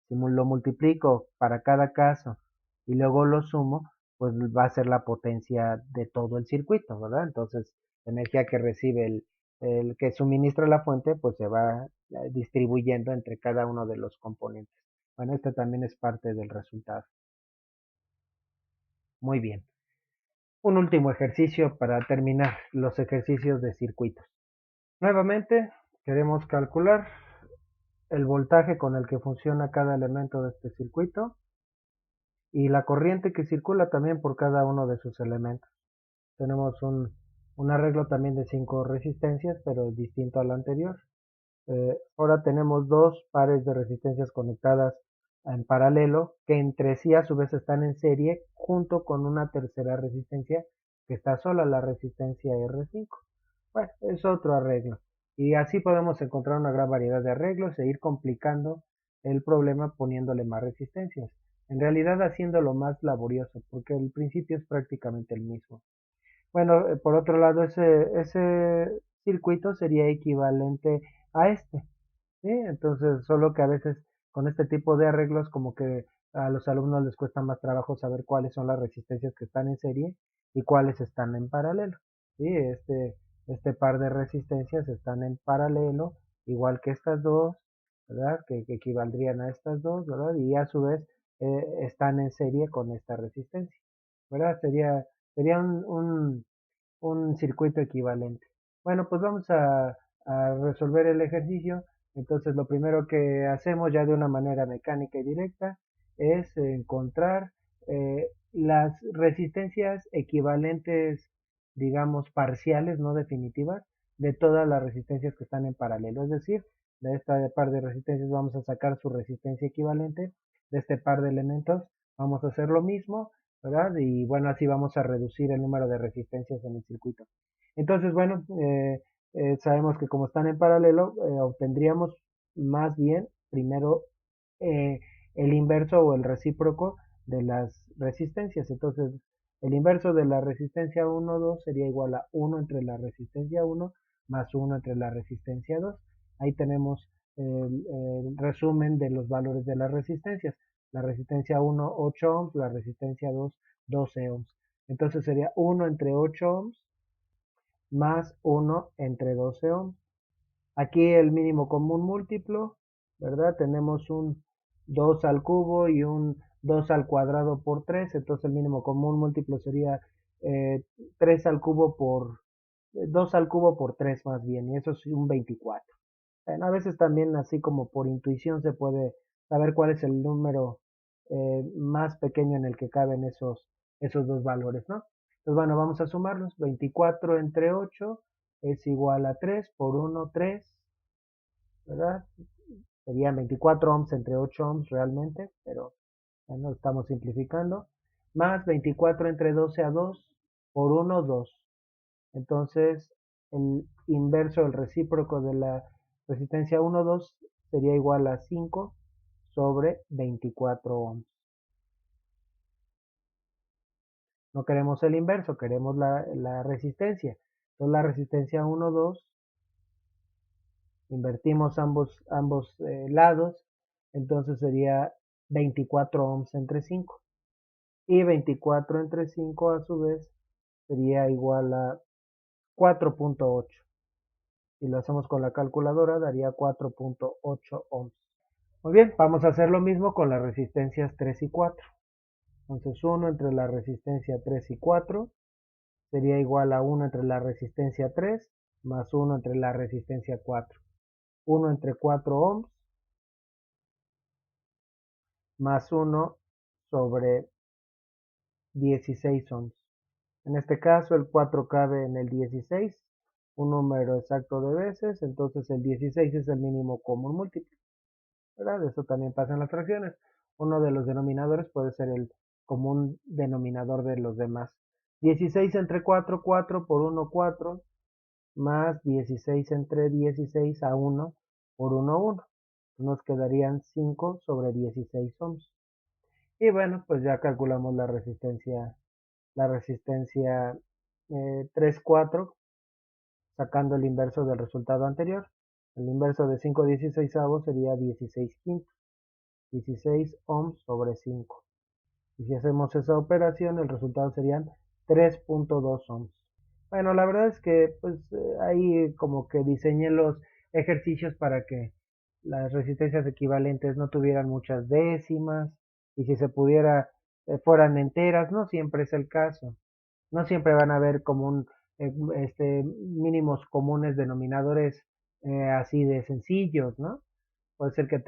Si lo multiplico para cada caso y luego lo sumo, pues va a ser la potencia de todo el circuito, ¿verdad? Entonces, la energía que recibe el que suministra la fuente, pues se va distribuyendo entre cada uno de los componentes. Bueno, este también es parte del resultado. Muy bien. Un último ejercicio para terminar los ejercicios de circuitos. Nuevamente, queremos calcular el voltaje con el que funciona cada elemento de este circuito y la corriente que circula también por cada uno de sus elementos. Tenemos un arreglo también de 5 resistencias, pero distinto al anterior. Ahora tenemos dos pares de resistencias conectadas en paralelo que entre sí a su vez están en serie junto con una tercera resistencia que está sola, la resistencia R5. Bueno, es otro arreglo. Y así podemos encontrar una gran variedad de arreglos e ir complicando el problema poniéndole más resistencias. En realidad haciéndolo más laborioso, porque el principio es prácticamente el mismo. Bueno, por otro lado, ese circuito sería equivalente a este. ¿Sí? Entonces, solo que a veces con este tipo de arreglos como que a los alumnos les cuesta más trabajo saber cuáles son las resistencias que están en serie y cuáles están en paralelo. ¿Sí? Este par de resistencias están en paralelo, igual que estas dos, ¿verdad? Que equivaldrían a estas dos, ¿verdad? Y a su vez están en serie con esta resistencia, ¿verdad? Sería un circuito equivalente. Bueno, pues vamos a resolver el ejercicio. Entonces, lo primero que hacemos ya de una manera mecánica y directa es encontrar las resistencias equivalentes, digamos, parciales, no definitivas, de todas las resistencias que están en paralelo. Es decir, de esta par de resistencias vamos a sacar su resistencia equivalente, de este par de elementos vamos a hacer lo mismo, ¿verdad? Y bueno, así vamos a reducir el número de resistencias en el circuito. Entonces, bueno, sabemos que como están en paralelo, obtendríamos más bien primero eh, el inverso o el recíproco de las resistencias. Entonces, el inverso de la resistencia 1, 2 sería igual a 1 entre la resistencia 1 más 1 entre la resistencia 2. Ahí tenemos el resumen de los valores de las resistencias. La resistencia 1, 8 ohms, la resistencia 2, 12 ohms. Entonces sería 1 entre 8 ohms más 1 entre 12 ohms. Aquí el mínimo común múltiplo, ¿verdad? Tenemos un 2 al cubo y un 2 al cuadrado por 3, entonces el mínimo común múltiplo sería 3 al cubo por 2 al cubo por 3 más bien, y eso es un 24. Bueno, a veces también así como por intuición se puede saber cuál es el número más pequeño en el que caben esos dos valores, ¿no? Entonces, bueno, vamos a sumarlos. 24 entre 8 es igual a 3 por 1, 3, ¿verdad? Serían 24 ohms entre 8 ohms realmente, pero bueno, estamos simplificando. Más 24 entre 12 a 2 por 1, 2. Entonces, el inverso, el recíproco de la resistencia 1, 2 sería igual a 5 sobre 24 ohms. No queremos el inverso, queremos la resistencia. Entonces, la resistencia 1, 2, invertimos ambos lados, entonces sería 24 ohms entre 5. Y 24 entre 5 a su vez sería igual a 4.8. Si lo hacemos con la calculadora daría 4.8 ohms. Muy bien, vamos a hacer lo mismo con las resistencias 3 y 4. Entonces 1 entre la resistencia 3 y 4 sería igual a 1 entre la resistencia 3 más 1 entre la resistencia 4. 1 entre 4 ohms más 1 sobre 16 ohms. En este caso el 4 cabe en el 16, un número exacto de veces, entonces el 16 es el mínimo común múltiplo, ¿verdad? Eso también pasa en las fracciones. Uno de los denominadores puede ser el común denominador de los demás. 16 entre 4, 4 por 1, 4, más 16 entre 16 a 1 por 1, 1. Nos quedarían 5 sobre 16 ohms. Y bueno, pues ya calculamos la resistencia 3, 4, sacando el inverso del resultado anterior. El inverso de 5 16avos sería 16 quintos, 16 ohms sobre 5. Y si hacemos esa operación, el resultado serían 3.2 ohms. Bueno, la verdad es que pues ahí como que diseñé los ejercicios para que las resistencias equivalentes no tuvieran muchas décimas y si se pudiera fueran enteras, no siempre es el caso. No siempre van a haber como mínimos comunes denominadores así de sencillos, ¿no? Puede ser que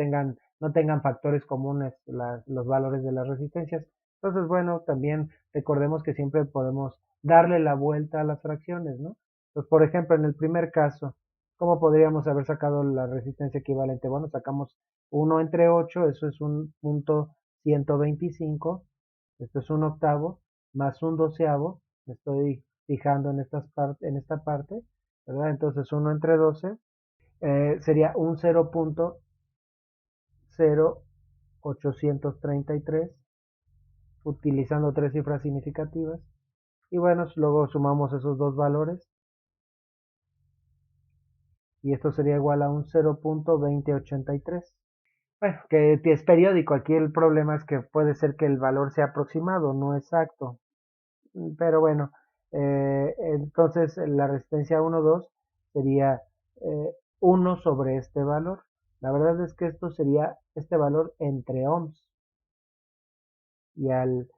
no tengan factores comunes los valores de las resistencias. Entonces, bueno, también recordemos que siempre podemos darle la vuelta a las fracciones, ¿no? Pues, por ejemplo, en el primer caso, ¿cómo podríamos haber sacado la resistencia equivalente? Bueno, sacamos 1 entre 8, eso es un punto 125, esto es un octavo, más un doceavo, me estoy fijando en en esta parte, ¿verdad? Entonces 1 entre 12 sería un 0.0833, utilizando tres cifras significativas. Y bueno, luego sumamos esos dos valores y esto sería igual a un 0.2083. Bueno, que es periódico. Aquí el problema es que puede ser que el valor sea aproximado, no exacto. Pero bueno, entonces la resistencia 1,2 sería 1 sobre este valor. La verdad es que esto sería este valor entre ohms. Y al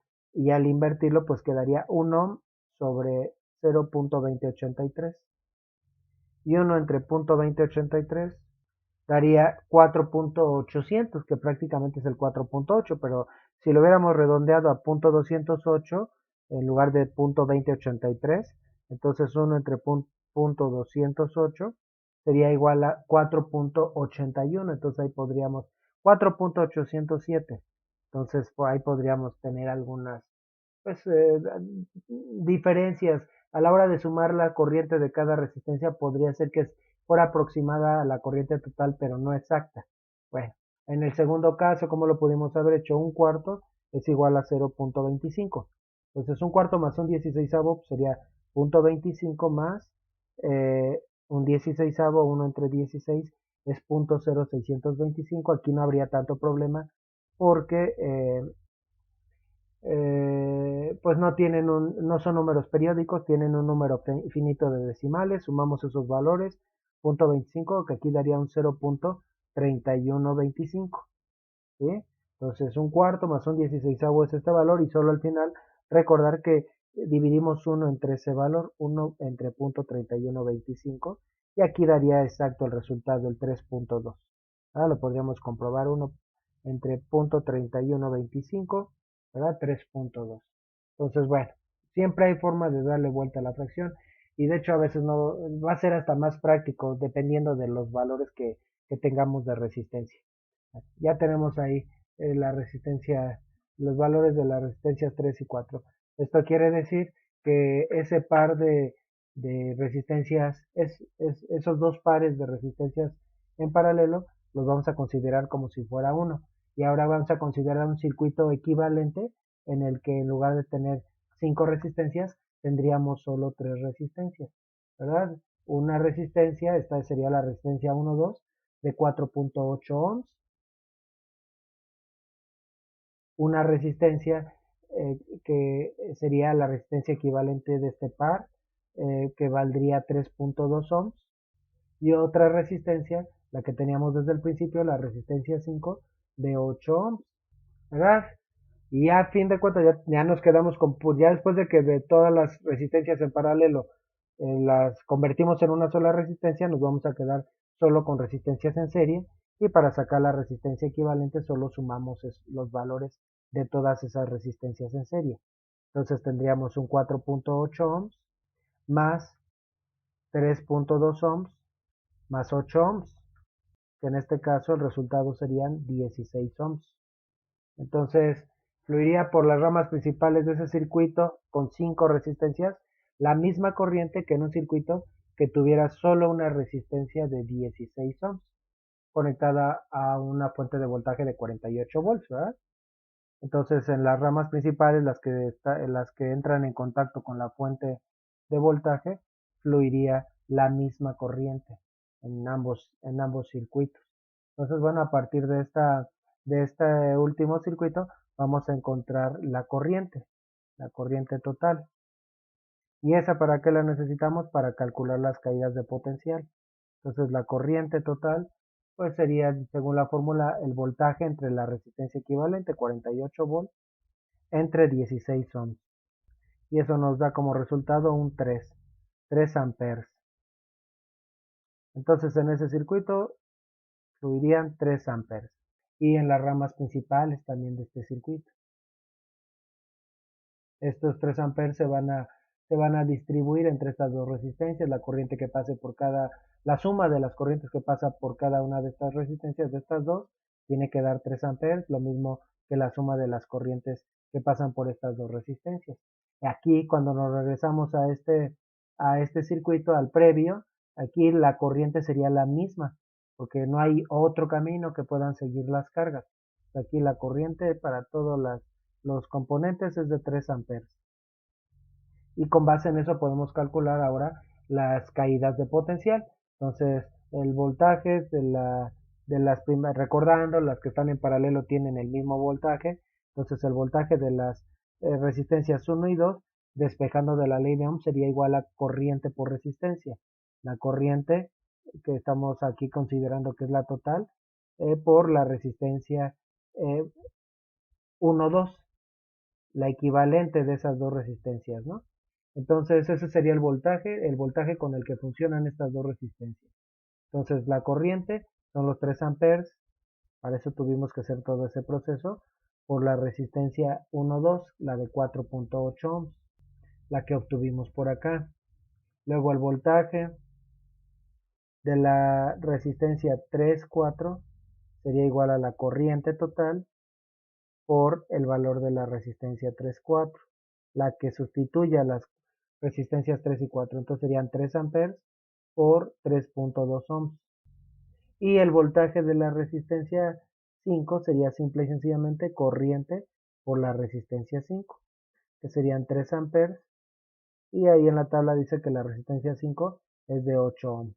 invertirlo pues quedaría 1 sobre 0.2083 y 1 entre 0.2083 daría 4.800, que prácticamente es el 4.8, pero si lo hubiéramos redondeado a 0.208 en lugar de 0.2083, entonces 1 entre 0.208 sería igual a 4.81, entonces ahí podríamos 4.807. Entonces, por ahí podríamos tener algunas pues, diferencias. A la hora de sumar la corriente de cada resistencia, podría ser que fuera aproximada a la corriente total, pero no exacta. Bueno, en el segundo caso, ¿cómo lo pudimos haber hecho? Un cuarto es igual a 0.25. Entonces, un cuarto más un 16avo sería 0.25 más un 16avo, 1 entre 16 es 0.0625. Aquí no habría tanto problema porque pues no son números periódicos, tienen un número finito de decimales, sumamos esos valores, 0.25, que aquí daría un 0.3125, ¿sí? Entonces un cuarto más un 16avo es este valor y solo al final recordar que dividimos 1 entre ese valor, 1 entre 0.3125 y aquí daría exacto el resultado, el 3.2. Ahora lo podríamos comprobar, 1 entre 0.3125, ¿verdad? 3.2. Entonces, bueno, siempre hay forma de darle vuelta a la fracción y de hecho a veces no va a ser hasta más práctico dependiendo de los valores que tengamos de resistencia. Ya tenemos ahí la resistencia, los valores de las resistencias 3 y 4. Esto quiere decir que ese par de resistencias, esos dos pares de resistencias en paralelo, los vamos a considerar como si fuera uno. Y ahora vamos a considerar un circuito equivalente en el que en lugar de tener 5 resistencias, tendríamos solo 3 resistencias, ¿verdad? Una resistencia, esta sería la resistencia 1,2 de 4.8 ohms, una resistencia que sería la resistencia equivalente de este par, que valdría 3.2 ohms, y otra resistencia, la que teníamos desde el principio, la resistencia 5 de 8 ohms, ¿verdad? Y a fin de cuentas ya nos quedamos con, pues ya después de que de todas las resistencias en paralelo las convertimos en una sola resistencia, nos vamos a quedar solo con resistencias en serie y para sacar la resistencia equivalente solo sumamos los valores de todas esas resistencias en serie. Entonces tendríamos un 4.8 ohms más 3.2 ohms más 8 ohms, que en este caso el resultado serían 16 ohms. Entonces, fluiría por las ramas principales de ese circuito con 5 resistencias, la misma corriente que en un circuito que tuviera solo una resistencia de 16 ohms, conectada a una fuente de voltaje de 48 volts, ¿verdad? Entonces, en las ramas principales, las que entran en contacto con la fuente de voltaje, fluiría la misma corriente en ambos circuitos. Entonces, bueno, a partir de este último circuito, vamos a encontrar la corriente total. ¿Y esa para qué la necesitamos? Para calcular las caídas de potencial. Entonces, la corriente total, pues sería, según la fórmula, el voltaje entre la resistencia equivalente, 48 volts, entre 16 ohms. Y eso nos da como resultado un 3 amperes. Entonces en ese circuito fluirían 3 amperes. Y en las ramas principales también de este circuito. Estos 3 amperes se van a distribuir entre estas dos resistencias, la corriente que pase por la suma de las corrientes que pasa por cada una de estas resistencias, de estas dos, tiene que dar 3 amperes, lo mismo que la suma de las corrientes que pasan por estas dos resistencias. Aquí, cuando nos regresamos a este circuito, al previo, aquí la corriente sería la misma, porque no hay otro camino que puedan seguir las cargas. Aquí la corriente para todos los componentes es de 3 amperes. Y con base en eso podemos calcular ahora las caídas de potencial. Entonces, el voltaje de las primeras, recordando, las que están en paralelo tienen el mismo voltaje. Entonces, el voltaje de las resistencias 1 y 2, despejando de la ley de Ohm, sería igual a corriente por resistencia. La corriente que estamos aquí considerando que es la total, por la resistencia 1, 2, la equivalente de esas dos resistencias, ¿no? Entonces ese sería el voltaje con el que funcionan estas dos resistencias. Entonces la corriente son los 3 amperes, para eso tuvimos que hacer todo ese proceso, por la resistencia 1, 2, la de 4.8 ohms, la que obtuvimos por acá. Luego el voltaje de la resistencia 3, 4 sería igual a la corriente total por el valor de la resistencia 3, 4, la que sustituye a las resistencias 3 y 4. Entonces serían 3 amperes por 3.2 ohms. Y el voltaje de la resistencia 5 sería simple y sencillamente corriente por la resistencia 5, que serían 3 amperes. Y ahí en la tabla dice que la resistencia 5 es de 8 ohms.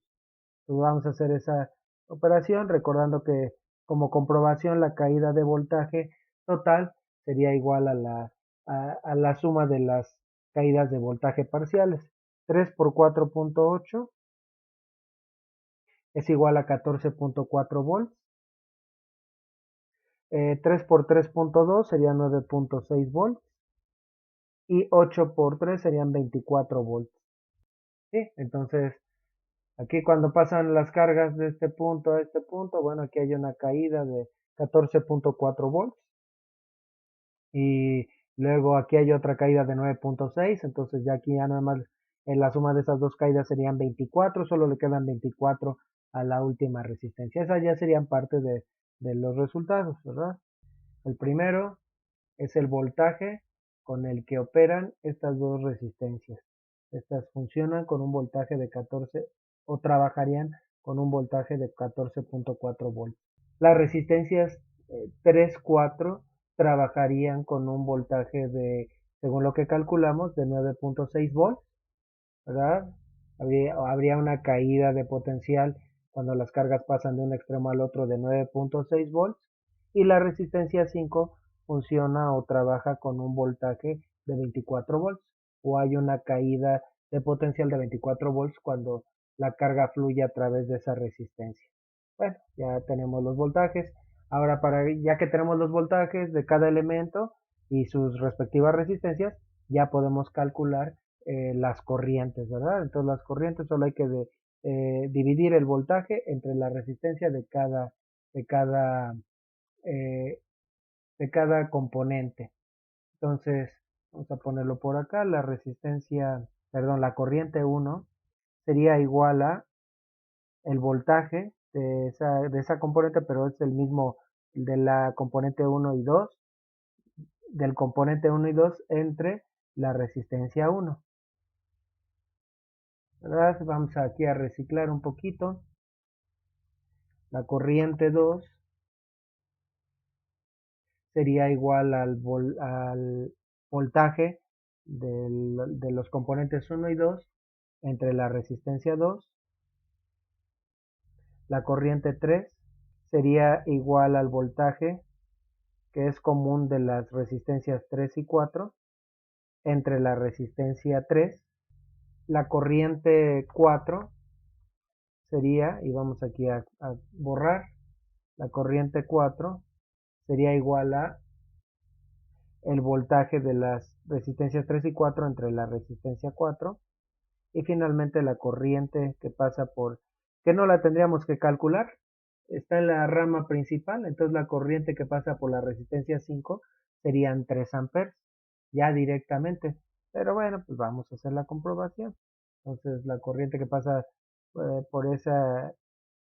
Entonces vamos a hacer esa operación recordando que como comprobación la caída de voltaje total sería igual a la suma de las caídas de voltaje parciales. 3 por 4.8 es igual a 14.4 volts. 3 por 3.2 sería 9.6 volts. Y 8 por 3 serían 24 volts. ¿Sí? Entonces, aquí cuando pasan las cargas de este punto a este punto, bueno, aquí hay una caída de 14.4 volts. Y luego aquí hay otra caída de 9.6, entonces ya aquí ya nada más en la suma de esas dos caídas serían 24, solo le quedan 24 a la última resistencia. Esas ya serían parte de los resultados, ¿verdad? El primero es el voltaje con el que operan estas dos resistencias. Estas funcionan con un voltaje de 14 o trabajarían con un voltaje de 14.4 volts. Las resistencias 3, 4 trabajarían con un voltaje de, según lo que calculamos, de 9.6 volts, ¿verdad? Habría una caída de potencial cuando las cargas pasan de un extremo al otro de 9.6 volts y la resistencia 5 funciona o trabaja con un voltaje de 24 volts o hay una caída de potencial de 24 volts cuando la carga fluye a través de esa resistencia. Bueno, ya tenemos los voltajes. Ahora, ya que tenemos los voltajes de cada elemento, y sus respectivas resistencias, ya podemos calcular las corrientes, ¿verdad? Entonces las corrientes solo hay que dividir el voltaje entre la resistencia de cada, eh, de cada componente. Entonces, vamos a ponerlo por acá, la resistencia, perdón, la corriente 1 sería igual a el voltaje de esa componente, pero es el mismo de la componente 1 y 2, del componente 1 y 2 entre la resistencia 1. ¿Verdad? Vamos aquí a reciclar un poquito. La corriente 2 sería igual al voltaje de los componentes 1 y 2 entre la resistencia 2. La corriente 3 sería igual al voltaje que es común de las resistencias 3 y 4 entre la resistencia 3. La corriente 4 sería, y vamos aquí a borrar, la corriente 4 sería igual a el voltaje de las resistencias 3 y 4 entre la resistencia 4. Y finalmente la corriente que pasa que no la tendríamos que calcular, está en la rama principal, entonces la corriente que pasa por la resistencia 5 serían 3 amperes, ya directamente. Pero bueno, pues vamos a hacer la comprobación. Entonces la corriente que pasa eh, por esa,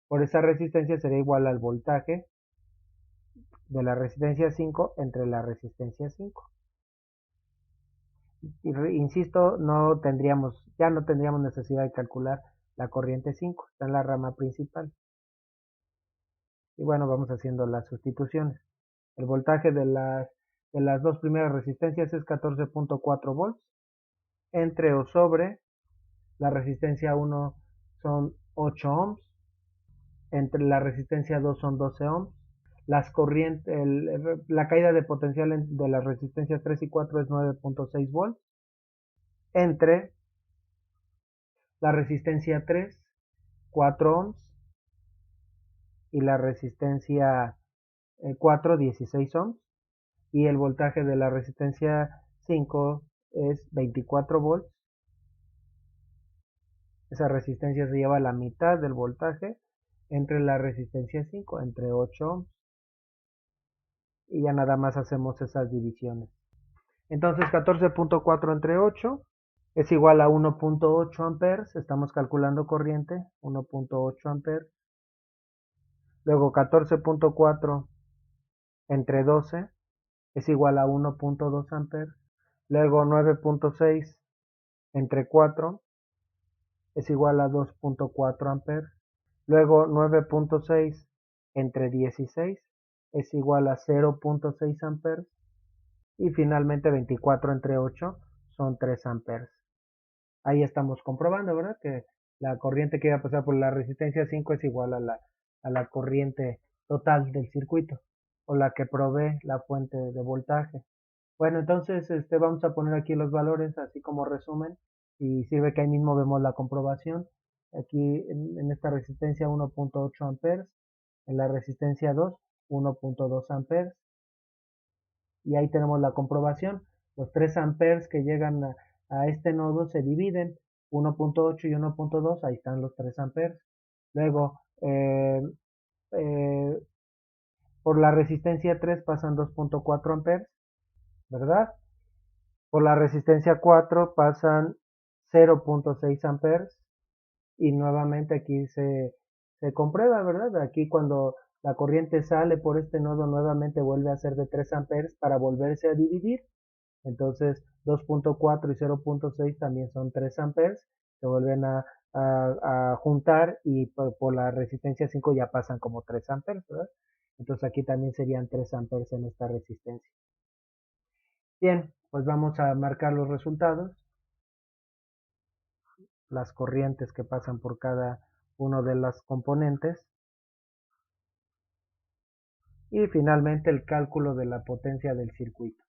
por esa resistencia sería igual al voltaje de la resistencia 5 entre la resistencia 5. Insisto, ya no tendríamos necesidad de calcular la corriente 5, está en la rama principal. Y bueno, vamos haciendo las sustituciones. El voltaje de las dos primeras resistencias es 14.4 volts, entre o sobre la resistencia 1 son 8 ohms, entre la resistencia 2 son 12 ohms, la caída de potencial de las resistencias 3 y 4 es 9.6 volts, entre la resistencia 3, 4 ohms, y la resistencia 4, 16 ohms, y el voltaje de la resistencia 5 es 24 volts. Esa resistencia se lleva a la mitad del voltaje entre la resistencia 5, entre 8 ohms, y ya nada más hacemos esas divisiones. Entonces 14.4 entre 8 es igual a 1.8 amperes, estamos calculando corriente, 1.8 amperes. Luego 14.4 entre 12 es igual a 1.2 amperes. Luego 9.6 entre 4 es igual a 2.4 amperes. Luego 9.6 entre 16 es igual a 0.6 amperes. Y finalmente 24 entre 8 son 3 amperes. Ahí estamos comprobando, ¿verdad? Que la corriente que iba a pasar por la resistencia 5 es igual a la corriente total del circuito, o la que provee la fuente de voltaje. Bueno, entonces vamos a poner aquí los valores así como resumen, y sirve que ahí mismo vemos la comprobación. Aquí en esta resistencia 1.8 amperes, en la resistencia 2 1.2 amperes, y ahí tenemos la comprobación. Los 3 amperes que llegan a este nodo se dividen, 1.8 y 1.2, ahí están los 3 amperes. Luego, eh, por la resistencia 3 pasan 2.4 amperes, ¿verdad? Por la resistencia 4 pasan 0.6 amperes, y nuevamente aquí se comprueba, ¿verdad? Aquí cuando la corriente sale por este nodo nuevamente vuelve a ser de 3 amperes para volverse a dividir. Entonces 2.4 y 0.6 también son 3 amperes, se vuelven a juntar, y por la resistencia 5 ya pasan como 3 amperes, ¿verdad? Entonces aquí también serían 3 amperes en esta resistencia. Bien, pues vamos a marcar los resultados, las corrientes que pasan por cada uno de las componentes, y finalmente el cálculo de la potencia del circuito.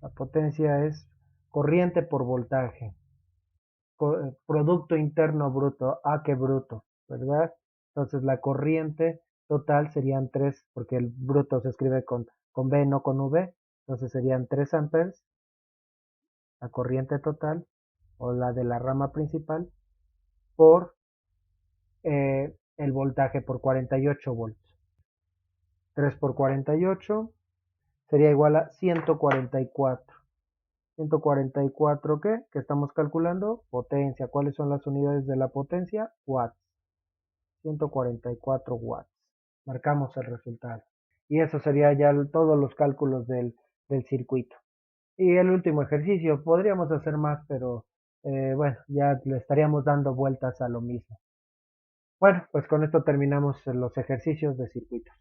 La potencia es corriente por voltaje, producto interno bruto, que bruto, ¿verdad? Entonces la corriente total serían 3, porque el bruto se escribe con B, no con V. Entonces serían 3 amperes la corriente total o la de la rama principal por el voltaje por 48 volts. 3 por 48 sería igual a 144. 144, ¿qué? ¿Qué estamos calculando? Potencia. ¿Cuáles son las unidades de la potencia? Watts. 144 watts. Marcamos el resultado. Y eso sería ya todos los cálculos del circuito. Y el último ejercicio, podríamos hacer más, pero bueno, ya le estaríamos dando vueltas a lo mismo. Bueno, pues con esto terminamos los ejercicios de circuitos.